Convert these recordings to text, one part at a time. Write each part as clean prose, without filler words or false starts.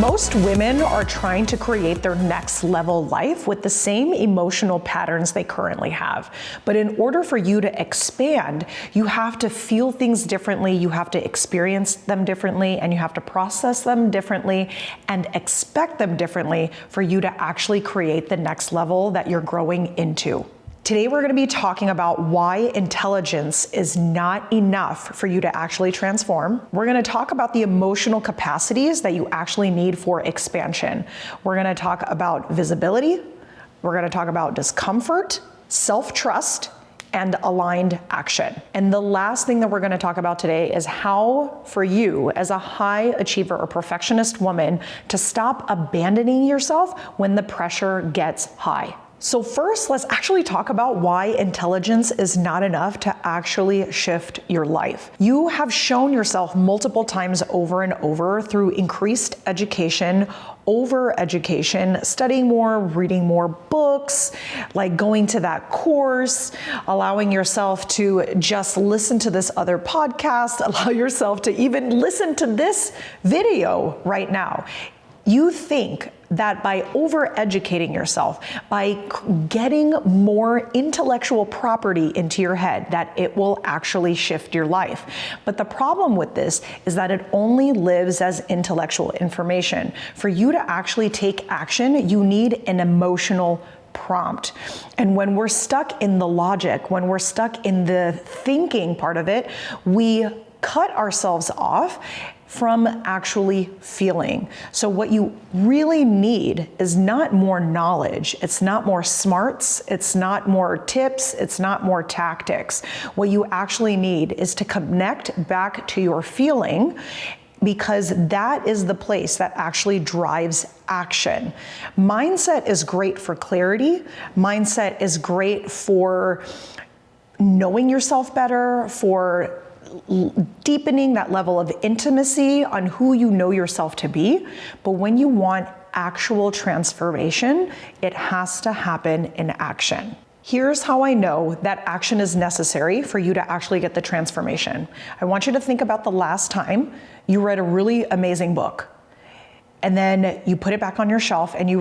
Most women are trying to create their next level life with the same emotional patterns they currently have. But in order for you to expand, you have to feel things differently, you have to experience them differently, and you have to process them differently and expect them differently for you to actually create the next level that you're growing into. Today, we're gonna be talking about why intelligence is not enough for you to actually transform. We're gonna talk about the emotional capacities that you actually need for expansion. We're gonna talk about visibility. We're gonna talk about discomfort, self-trust, and aligned action. And the last thing that we're gonna talk about today is how for you as a high achiever or perfectionist woman to stop abandoning yourself when the pressure gets high. So first, let's actually talk about why intelligence is not enough to actually shift your life. You have shown yourself multiple times over and over through increased education, over-education, studying more, reading more books, like going to that course, allowing yourself to just listen to this other podcast, allow yourself to even listen to this video right now. You think that by over-educating yourself, by getting more intellectual property into your head, that it will actually shift your life. But the problem with this is that it only lives as intellectual information. For you to actually take action, you need an emotional prompt. And when we're stuck in the logic, when we're stuck in the thinking part of it, we cut ourselves off from actually feeling. So what you really need is not more knowledge, it's not more smarts, it's not more tips, it's not more tactics. What you actually need is to connect back to your feeling, because that is the place that actually drives action. Mindset is great for clarity. Mindset is great for knowing yourself better, for deepening that level of intimacy on who you know yourself to be. But when you want actual transformation, it has to happen in action. Here's how I know that action is necessary for you to actually get the transformation. I want you to think about the last time you read a really amazing book, and then you put it back on your shelf and you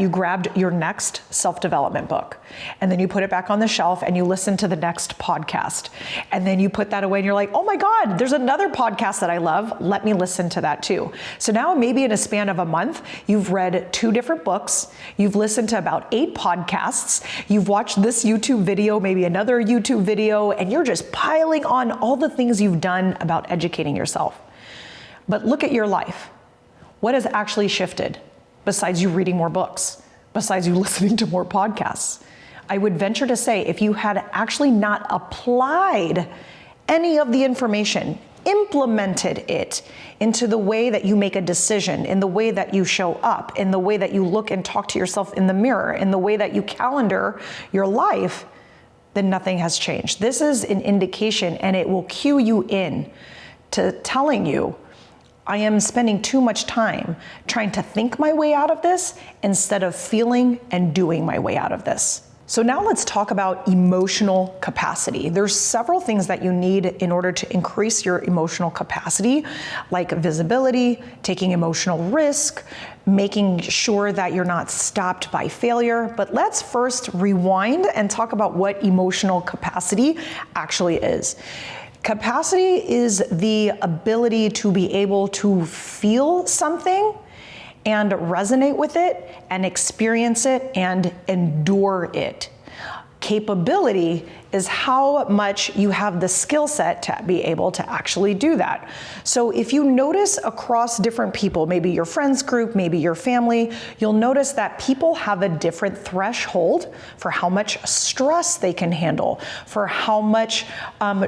grabbed your next self-development book. And then you put it back on the shelf and you listen to the next podcast. And then you put that away and you're like, oh my God, there's another podcast that I love. Let me listen to that too. So now maybe in a span of a month, you've read 2 different books. You've listened to about 8 podcasts. You've watched this YouTube video, maybe another YouTube video, and you're just piling on all the things you've done about educating yourself. But look at your life. What has actually shifted besides you reading more books, besides you listening to more podcasts? I would venture to say if you had actually not applied any of the information, implemented it into the way that you make a decision, in the way that you show up, in the way that you look and talk to yourself in the mirror, in the way that you calendar your life, then nothing has changed. This is an indication, and it will cue you in to telling you, I am spending too much time trying to think my way out of this instead of feeling and doing my way out of this. So now let's talk about emotional capacity. There's several things that you need in order to increase your emotional capacity, like visibility, taking emotional risk, making sure that you're not stopped by failure. But let's first rewind and talk about what emotional capacity actually is. Capacity is the ability to be able to feel something and resonate with it and experience it and endure it. Capability is how much you have the skill set to be able to actually do that. So if you notice across different people, maybe your friends group, maybe your family, you'll notice that people have a different threshold for how much stress they can handle, for how much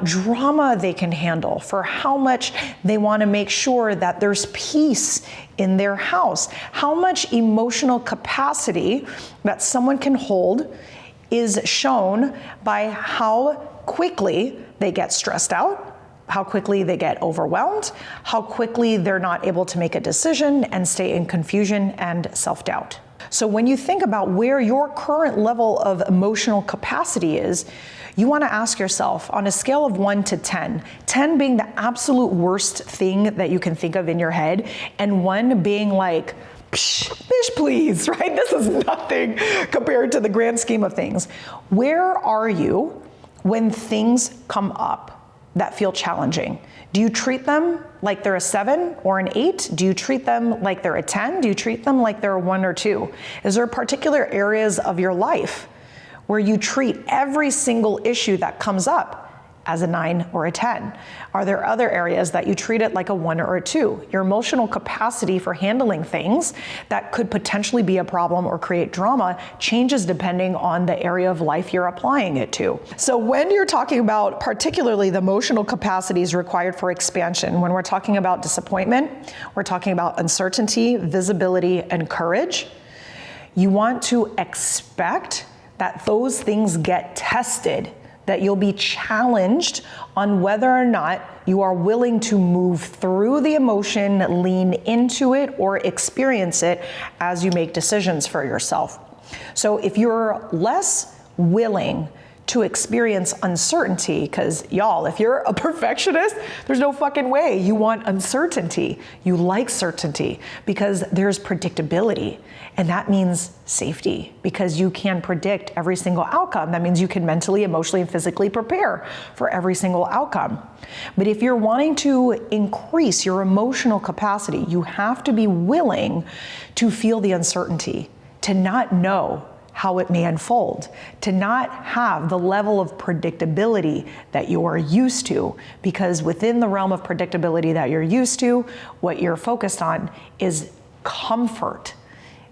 drama they can handle, for how much they want to make sure that there's peace in their house, how much emotional capacity that someone can hold is shown by how quickly they get stressed out, how quickly they get overwhelmed, how quickly they're not able to make a decision and stay in confusion and self-doubt. So when you think about where your current level of emotional capacity is, you want to ask yourself on a scale of 1 to 10, 10 being the absolute worst thing that you can think of in your head, and 1 being like, psh, bish please, right? This is nothing compared to the grand scheme of things. Where are you when things come up that feel challenging? Do you treat them like they're a 7 or an 8? Do you treat them like they're a 10? Do you treat them like they're a 1 or 2? Is there particular areas of your life where you treat every single issue that comes up as a 9 or a 10? Are there other areas that you treat it like a 1 or a 2? Your emotional capacity for handling things that could potentially be a problem or create drama changes depending on the area of life you're applying it to. So when you're talking about particularly the emotional capacities required for expansion, when we're talking about disappointment, we're talking about uncertainty, visibility, and courage, you want to expect that those things get tested, that you'll be challenged on whether or not you are willing to move through the emotion, lean into it, or experience it as you make decisions for yourself. So if you're less willing to experience uncertainty, because y'all, if you're a perfectionist, there's no fucking way you want uncertainty. You like certainty because there's predictability, and that means safety because you can predict every single outcome. That means you can mentally, emotionally, and physically prepare for every single outcome. But if you're wanting to increase your emotional capacity, you have to be willing to feel the uncertainty, to not know how it may unfold, to not have the level of predictability that you are used to, because within the realm of predictability that you're used to, what you're focused on is comfort.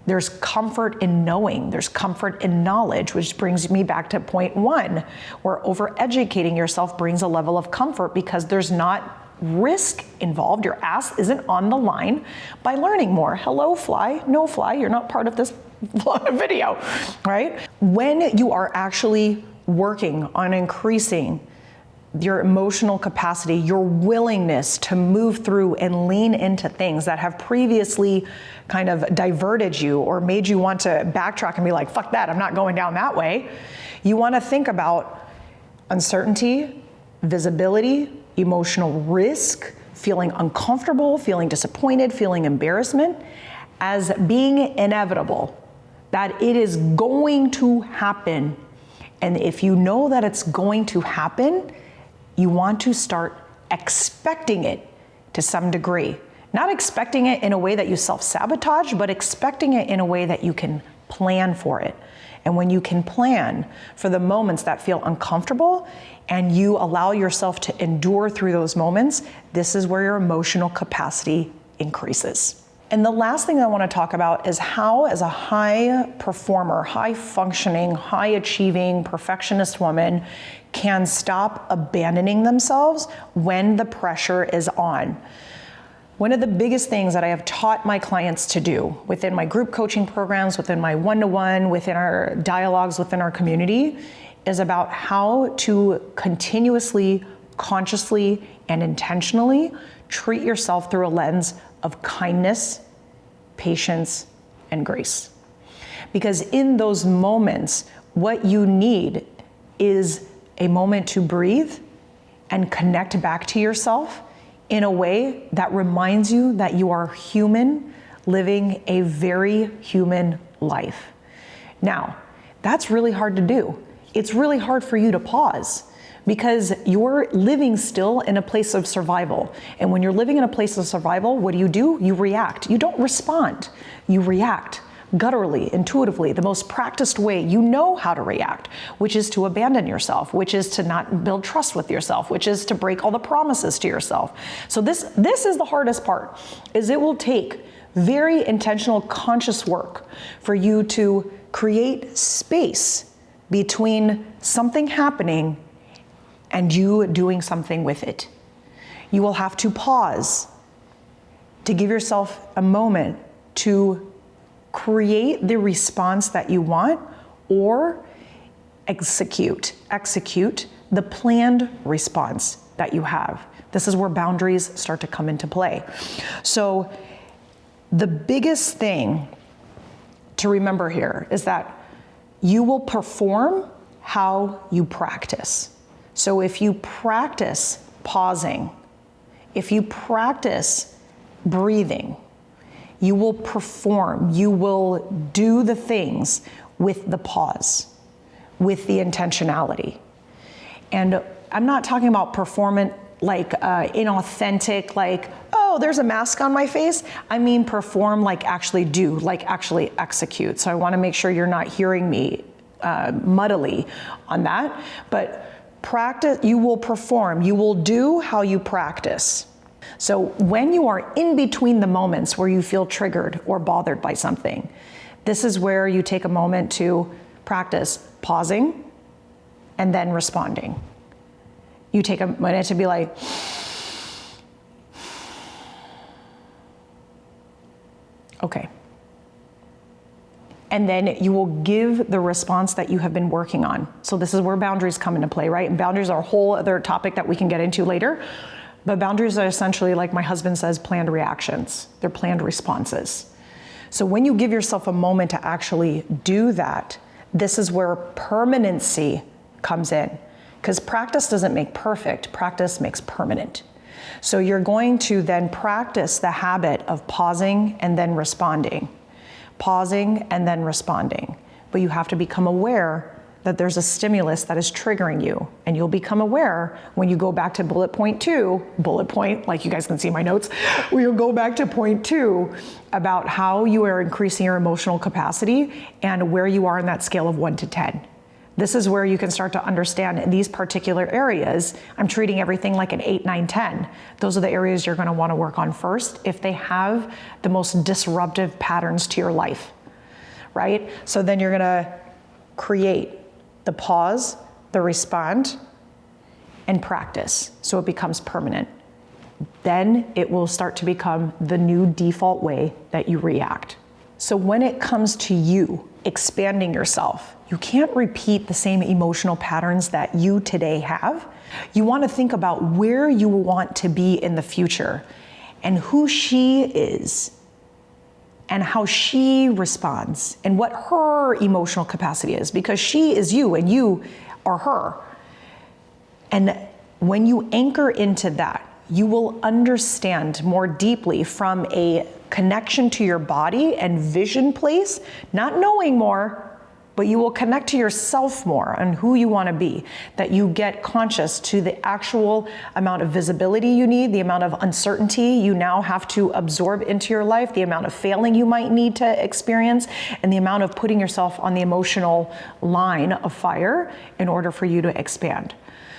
There's comfort in knowing, there's comfort in knowledge, which brings me back to point 1, where overeducating yourself brings a level of comfort because there's not risk involved. Your ass isn't on the line by learning more. Hello, fly, no fly, you're not part of this video, right? When you are actually working on increasing your emotional capacity, your willingness to move through and lean into things that have previously kind of diverted you or made you want to backtrack and be like, fuck that, I'm not going down that way. You want to think about uncertainty, visibility, emotional risk, feeling uncomfortable, feeling disappointed, feeling embarrassment as being inevitable, that it is going to happen. And if you know that it's going to happen, you want to start expecting it to some degree. Not expecting it in a way that you self-sabotage, but expecting it in a way that you can plan for it. And when you can plan for the moments that feel uncomfortable and you allow yourself to endure through those moments, this is where your emotional capacity increases. And the last thing I want to talk about is how, as a high performer, high functioning, high achieving, perfectionist woman can stop abandoning themselves when the pressure is on. One of the biggest things that I have taught my clients to do within my group coaching programs, within my one-to-one, within our dialogues, within our community, is about how to continuously, consciously, and intentionally treat yourself through a lens of kindness, patience, and grace. Because in those moments, what you need is a moment to breathe and connect back to yourself in a way that reminds you that you are human, living a very human life. Now, that's really hard to do. It's really hard for you to pause because you're living still in a place of survival. And when you're living in a place of survival, what do? You react. You don't respond. You react gutturally, intuitively, the most practiced way you know how to react, which is to abandon yourself, which is to not build trust with yourself, which is to break all the promises to yourself. So this is the hardest part, is it will take very intentional, conscious work for you to create space between something happening and you doing something with it. You will have to pause to give yourself a moment to create the response that you want or execute the planned response that you have. This is where boundaries start to come into play. So the biggest thing to remember here is that you will perform how you practice. So if you practice pausing, if you practice breathing, you will perform, you will do the things with the pause, with the intentionality. And I'm not talking about performance like inauthentic, like, oh, there's a mask on my face. I mean, perform like actually do, like actually execute. So I want to make sure you're not hearing me muddily on that. But practice, you will perform, you will do how you practice. So when you are in between the moments where you feel triggered or bothered by something, this is where you take a moment to practice pausing and then responding. You take a minute to be like, okay. And then you will give the response that you have been working on. So this is where boundaries come into play, right? And boundaries are a whole other topic that we can get into later. But boundaries are essentially, like my husband says, planned reactions. They're planned responses. So when you give yourself a moment to actually do that, this is where permanency comes in. Because practice doesn't make perfect, practice makes permanent. So you're going to then practice the habit of pausing and then responding. Pausing and then responding. But you have to become aware that there's a stimulus that is triggering you. And you'll become aware when you go back to bullet point 2, like you guys can see my notes, where you'll go back to point 2 about how you are increasing your emotional capacity and where you are in that scale of 1 to 10. This is where you can start to understand in these particular areas, I'm treating everything like an 8, 9, 10. Those are the areas you're gonna wanna work on first if they have the most disruptive patterns to your life, right? So then you're gonna create the pause, the respond, and practice so it becomes permanent. Then it will start to become the new default way that you react. So when it comes to you expanding yourself, you can't repeat the same emotional patterns that you today have. You want to think about where you want to be in the future and who she is and how she responds and what her emotional capacity is, because she is you and you are her. And when you anchor into that, you will understand more deeply from a connection to your body and vision place, not knowing more, but you will connect to yourself more on who you want to be, that you get conscious to the actual amount of visibility you need, the amount of uncertainty you now have to absorb into your life, the amount of failing you might need to experience, and the amount of putting yourself on the emotional line of fire in order for you to expand.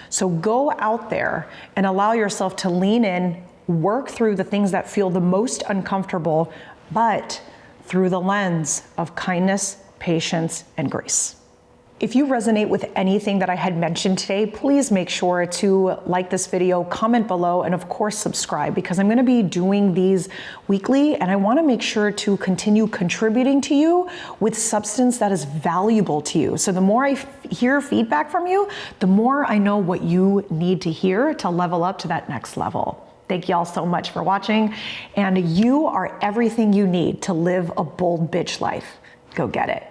So go out there and allow yourself to lean in, work through the things that feel the most uncomfortable, but through the lens of kindness, patience, and grace. If you resonate with anything that I had mentioned today, please make sure to like this video, comment below, and of course subscribe, because I'm going to be doing these weekly and I want to make sure to continue contributing to you with substance that is valuable to you. So the more I hear feedback from you, the more I know what you need to hear to level up to that next level. Thank y'all so much for watching, and you are everything you need to live a bold bitch life. Go get it.